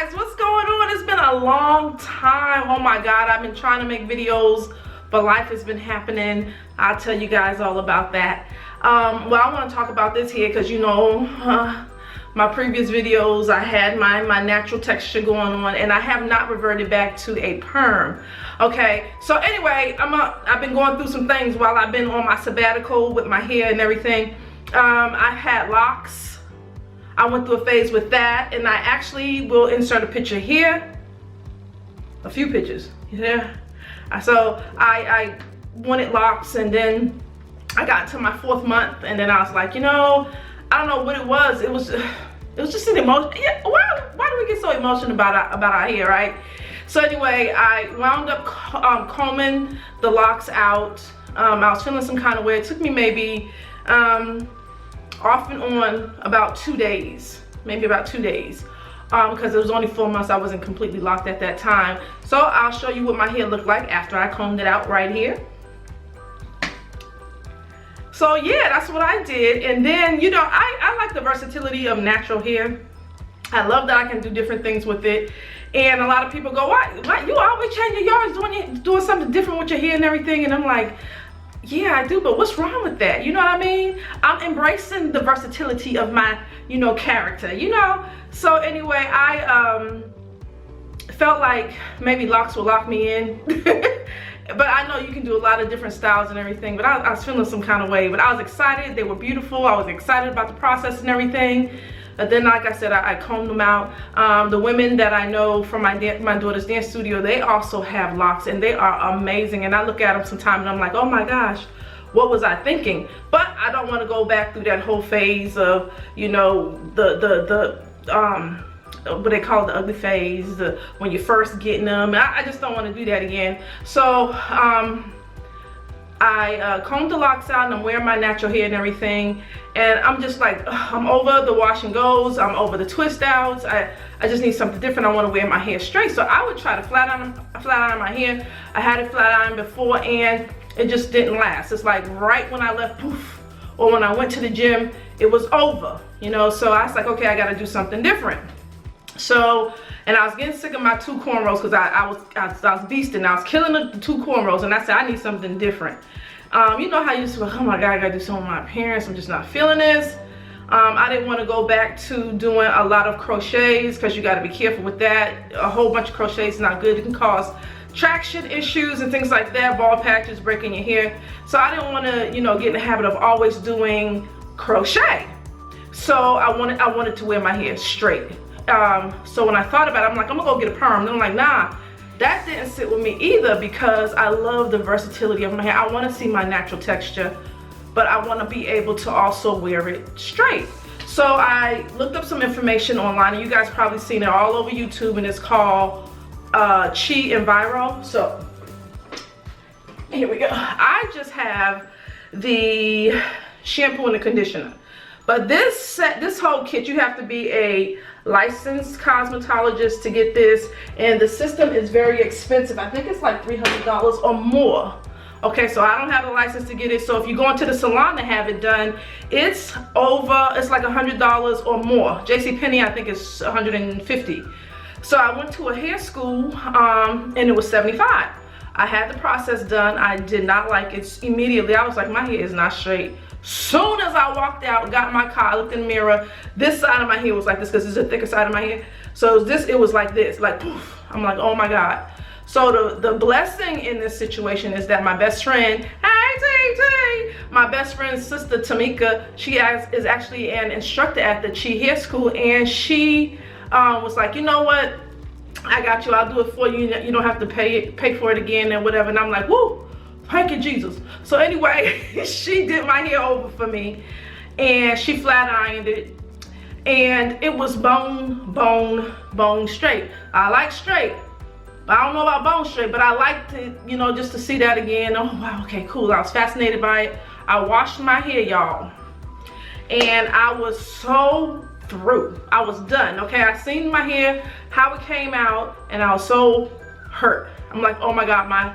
guys, what's going on? It's been a long time. Oh my god, I've been trying to make videos, but life has been happening. I'll tell you guys all about that. Well, I want to talk about this here because you know my previous videos I had my natural texture going on, and I have not reverted back to a perm. Okay, so anyway, I've been going through some things while I've been on my sabbatical with my hair and everything. I had locks. I went through a phase with that, and I actually will insert a picture here. A few pictures, yeah. So I wanted locks, and then I got to my 4th month, and then I was like, you know, I don't know what it was. It was just an emotion. Yeah, why do we get so emotional about our hair, right? So anyway, I wound up combing the locks out. I was feeling some kind of way. It took me maybe off and on about 2 days, maybe about 2 days, because it was only 4 months. I wasn't completely locked at that time. So I'll show you what my hair looked like after I combed it out right here. So yeah, that's what I did. And then, you know, I like the versatility of natural hair. I love that I can do different things with it. And a lot of people go, why you always changing yours, doing something different with your hair and everything? And I'm like, yeah, I do, but what's wrong with that? You know what I mean? I'm embracing the versatility of my, you know, character, you know? So anyway, I felt like maybe locks will lock me in. But I know you can do a lot of different styles and everything, but I was feeling some kind of way. But I was excited. They were beautiful. I was excited about the process and everything. But then, like I said, I combed them out. The women that I know from my daughter's dance studio, they also have locks, and they are amazing. And I look at them sometimes, and I'm like, oh my gosh, what was I thinking? But I don't want to go back through that whole phase of, you know, what they call the ugly phase, when you're first getting them. I just don't want to do that again. So I combed the locks out, and I'm wearing my natural hair and everything, and I'm just like, I'm over the wash and goes. I'm over the twist outs. I just need something different. I want to wear my hair straight. So I would try to flat iron my hair. I had it flat ironed before, and it just didn't last. It's like right when I left, poof, or when I went to the gym, it was over, you know. So I was like, okay, I got to do something different. So, and I was getting sick of my 2 cornrows because I was beasting. I was killing the 2 cornrows, and I said, I need something different. You know how you say, oh my God, I gotta do something with my appearance. I'm just not feeling this. I didn't want to go back to doing a lot of crochets because you got to be careful with that. A whole bunch of crochets is not good. It can cause traction issues and things like that, ball patches, breaking your hair. So I didn't want to, you know, get in the habit of always doing crochet. So I wanted to wear my hair straight. So when I thought about it, I'm like, I'm gonna go get a perm. And I'm like, nah, that didn't sit with me either, because I love the versatility of my hair. I want to see my natural texture, but I want to be able to also wear it straight. So I looked up some information online, and you guys probably seen it all over YouTube, and it's called Chi Enviro. So here we go. I just have the shampoo and the conditioner, but this whole kit, you have to be a licensed cosmetologist to get this, and the system is very expensive. I think it's like $300 or more. Okay, so I don't have a license to get it. So if you go into the salon to have it done, it's like $100 or more. JCPenney, I think it's $150. So I went to a hair school, and it was $75. I had the process done. I did not like it immediately. I was like, my hair is not straight. Soon as I walked out, got in my car, I looked in the mirror, this side of my hair was like this, because it's the thicker side of my hair. So it was like this, like poof. I'm like, oh my God. So the blessing in this situation is that my best friend, hey T, my best friend's sister Tamika, she is actually an instructor at the Chi Hair School, and she was like, you know what, I got you, I'll do it for you. You don't have to pay for it again and whatever. And I'm like, woo. Thank you, Jesus. So anyway, she did my hair over for me, and she flat ironed it, and it was bone straight. I like straight, but I don't know about bone straight, but I liked it, you know, just to see that again. Oh wow, okay, cool. I was fascinated by it. I washed my hair, y'all, and I was so through. I was done. Okay, I seen my hair, how it came out, and I was so hurt. I'm like, oh my God, my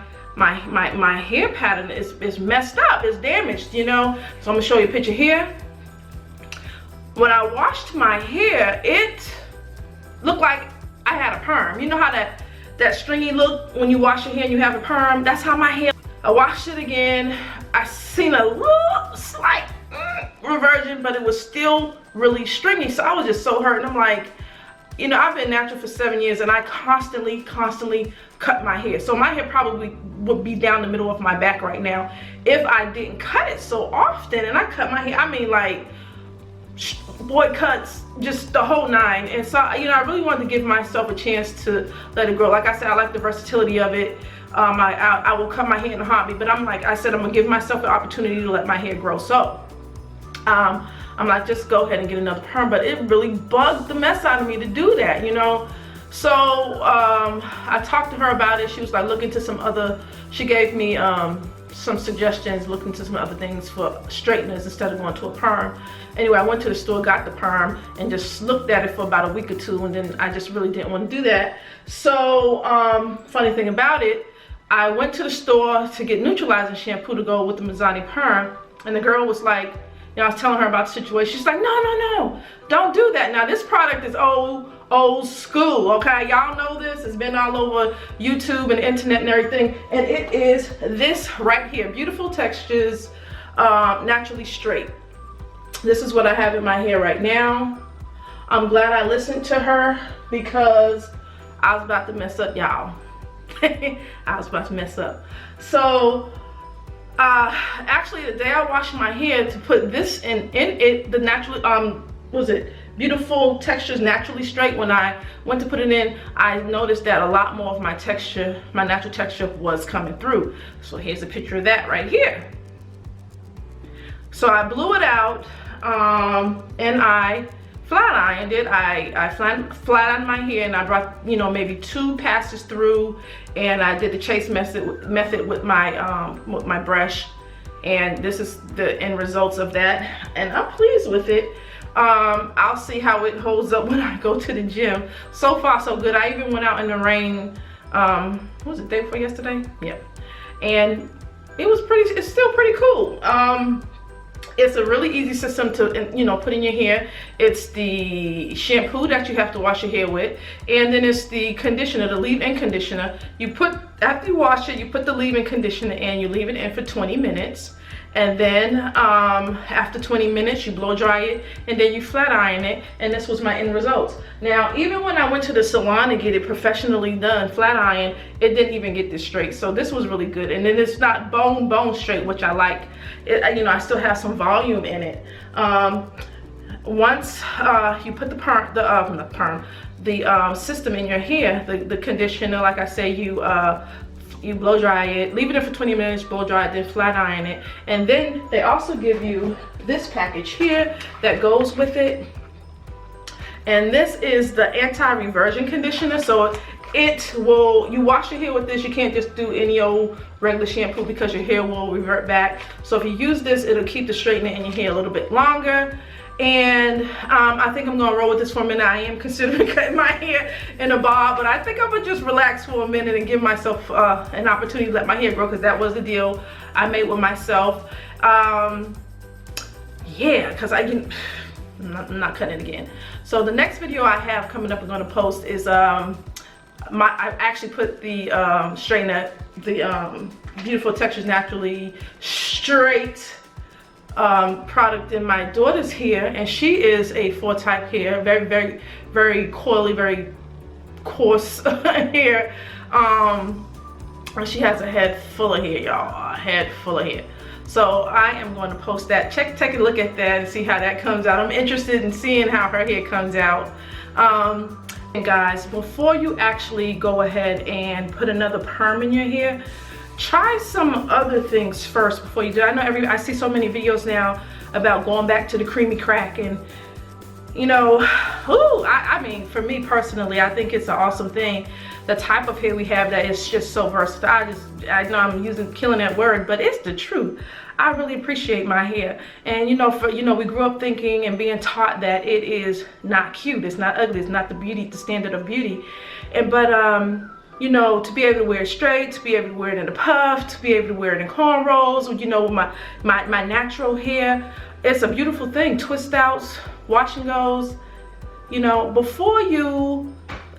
hair pattern is messed up, it's damaged, you know. So I'm gonna show you a picture here. When I washed my hair, it looked like I had a perm. You know how that stringy look when you wash your hair and you have a perm? That's how my hair. I washed it again. I seen a little slight reversion, but it was still really stringy. So I was just so hurt. And I'm like, you know, I've been natural for 7 years and I constantly cut my hair. So my hair probably would be down the middle of my back right now if I didn't cut it so often. And I cut my hair, I mean, like boy cuts, just the whole nine. And so, you know, I really wanted to give myself a chance to let it grow. Like I said, I like the versatility of it. I will cut my hair in a heartbeat, but I'm like I said, I'm gonna give myself an opportunity to let my hair grow. So I'm like, just go ahead and get another perm. But it really bugged the mess out of me to do that, you know. So I talked to her about it. She was like, look into some other, she gave me some suggestions, look into some other things for straighteners instead of going to a perm. Anyway, I went to the store, got the perm, and just looked at it for about a week or two, and then I just really didn't want to do that. So funny thing about it, I went to the store to get neutralizing shampoo to go with the Mazzani perm, and the girl was like, you know, I was telling her about the situation. She's like, no, don't do that. Now this product is old school, okay? Y'all know this. It's been all over YouTube and internet and everything. And it is this right here. Beautiful Textures, Naturally Straight. This is what I have in my hair right now. I'm glad I listened to her because I was about to mess up, y'all. I was about to mess up. So actually the day I washed my hair to put this in it, the naturally was it Beautiful Textures Naturally Straight, when I went to put it in, I noticed that a lot more of my texture, my natural texture, was coming through. So here's a picture of that right here. So I blew it out and I flat ironed it. I flat ironed my hair, and I brought, you know, maybe 2 passes through, and I did the chase method with my brush, and this is the end results of that, and I'm pleased with it. I'll see how it holds up when I go to the gym. So far so good. I even went out in the rain, what was it, day before yesterday? Yep. And it was it's still pretty cool. It's a really easy system to, you know, put in your hair. It's the shampoo that you have to wash your hair with, and then it's the conditioner, the leave-in conditioner. You put, after you wash it, you put the leave-in conditioner in, you leave it in for 20 minutes, and then after 20 minutes you blow dry it, and then you flat iron it, and this was my end results. Now, even when I went to the salon to get it professionally done, flat iron, it didn't even get this straight. So this was really good, and then it's not bone straight, which I like. You know, I still have some volume in it. Once you put the system in your hair, the conditioner, like I say, you blow dry it, leave it in for 20 minutes, blow dry it, then flat iron it. And then they also give you this package here that goes with it. And this is the anti-reversion conditioner. So it will, you wash your hair with this, you can't just do any old regular shampoo because your hair will revert back. So if you use this, it'll keep the straightener in your hair a little bit longer. And I think I'm gonna roll with this for a minute. I am considering cutting my hair in a bob, but I think I'm gonna just relax for a minute and give myself an opportunity to let my hair grow, because that was the deal I made with myself. Yeah, because I'm not cutting it again. So the next video I have coming up, I'm gonna post is I actually put the straightener, the Beautiful Textures Naturally Straight product in my daughter's hair, and she is a 4 type hair, very coily, very coarse hair. And she has a head full of hair, y'all, a head full of hair. So I am going to post that. Take a look at that and see how that comes out. I'm interested in seeing how her hair comes out. And guys, before you actually go ahead and put another perm in your hair, try some other things first before you do. I know I see so many videos now about going back to the creamy crack, and you know, I mean, for me personally, I think it's an awesome thing, the type of hair we have that is just so versatile. I know I'm killing that word, but it's the truth. I really appreciate my hair. And you know, we grew up thinking and being taught that it is not cute, it's not ugly, it's not the standard of beauty. But you know, to be able to wear it straight, to be able to wear it in a puff, to be able to wear it in cornrows, you know, with my natural hair, it's a beautiful thing. Twist outs, wash and goes, you know, before you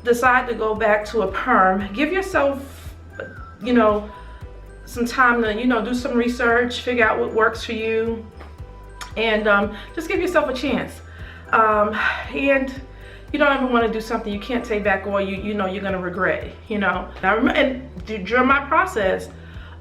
decide to go back to a perm, give yourself, you know, some time to, you know, do some research, figure out what works for you, and just give yourself a chance. And you don't ever want to do something you can't take back, or you know you're gonna regret it, you know. Now, and during my process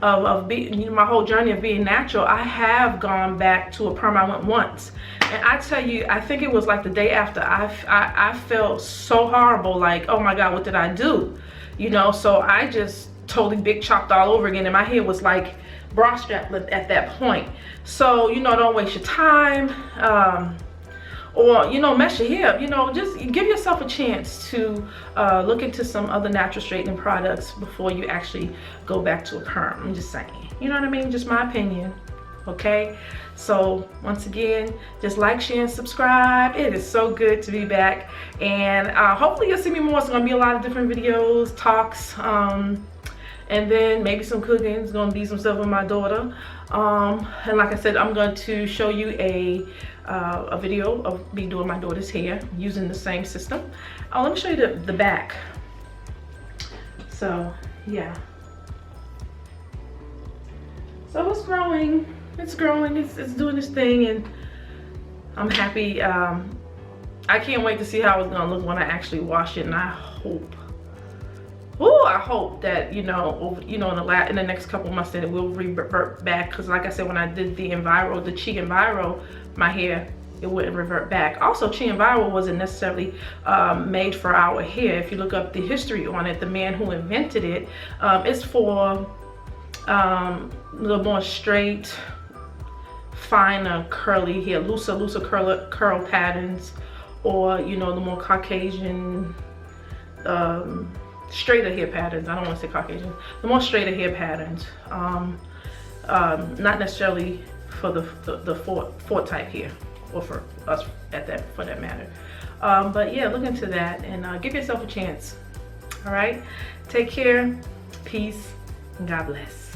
of being, you know, my whole journey of being natural, I have gone back to a perm. I went once, and I tell you, I think it was like the day after, I felt so horrible, like, oh my God, what did I do? You know, so I just totally big chopped all over again, and my hair was like bra strap at that point. So, you know, don't waste your time, or, you know, mess your hair up. You know, just give yourself a chance to look into some other natural straightening products before you actually go back to a perm. I'm just saying, you know what I mean? Just my opinion, okay? So once again, just like, share, and subscribe. It is so good to be back, and hopefully you'll see me more. It's gonna be a lot of different videos, talks, and then maybe some cooking. It's gonna be some stuff with my daughter, and like I said, I'm going to show you a video of me doing my daughter's hair using the same system. Let me show you the back. So yeah, so it's growing, it's doing this thing, and I'm happy. I can't wait to see how it's gonna look when I actually wash it, and I hope that, you know, in the next couple months that it will revert back, because like I said, when I did the Chi Enviro, my hair, it wouldn't revert back. Also, Chi Enviro wasn't necessarily made for our hair. If you look up the history on it, the man who invented it, it's for the more straight, finer, curly hair, looser curl patterns, or, you know, the more Caucasian, straighter hair patterns. I don't want to say Caucasian. The more straighter hair patterns. Not necessarily for the fort type hair, or for us for that matter. But yeah, look into that, and give yourself a chance. All right, take care, peace, and God bless.